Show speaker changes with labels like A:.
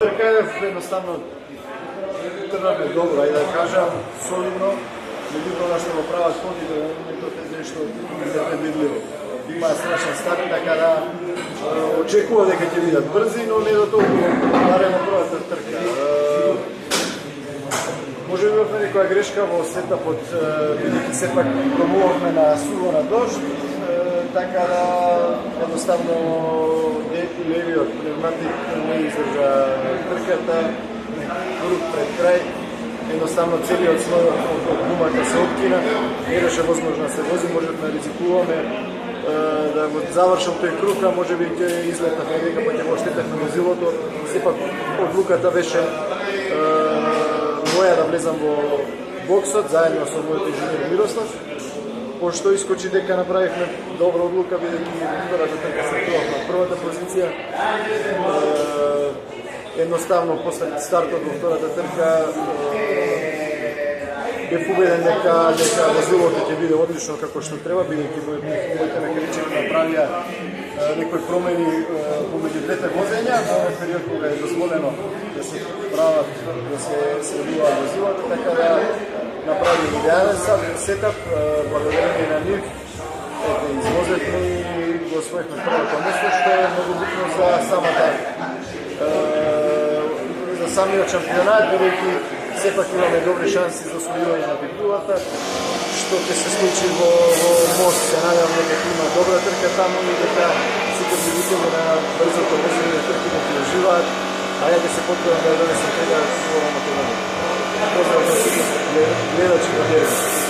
A: Trka je jednostavno trnabe dobro, ajde da kažem, solidno, međutim ono što mu prava skodi da je to nešto nepredvidljivo. Ima strašan start, така da očekuje дека ќе видат брзи, но не до толку наредно првата трка. Може би имавме некоја грешка во сетапот, бидејќи сепак пробувавме на суво на дожд, така да едноставно левиот пневматик не издржа трката, круг пред крај, едноставно целиот слој од гумата се откина, не беше возможно да се вози, можевме да ризикуваме да го завршам тој круг, а може би ќе излетавме дека па ќе го штетевме возилото. Сепак одлуката беше моја да влезам во боксот заедно со мојот инженер Мирослав, пошто искочи дека направивме добра одлука, бидејќи втората трка се тргнав на првата позиција. Едноставно после стартот во втората трка бев убеден дека возилото ќе биде одлично како што треба, бидејќи моите механичари направија некои промени помеѓу двете возења во период кога е дозволено да се прават, да се средуваат возилата, така да направи идеален сетап, благодарение на нив, извозевме и го освоихме првото место, што е многу битно за самата за самиот шампионат, бидејќи сепак имаме добри шанси за освојување на титулата, што ќе се случи во Мост. Се надевам дека има добра трка таму и дека сите любители на брзото возење трки да ги уживаат, а ја да се потпрем да донесем преда во Македонија. Поздрав за сите гледачи на Дерби.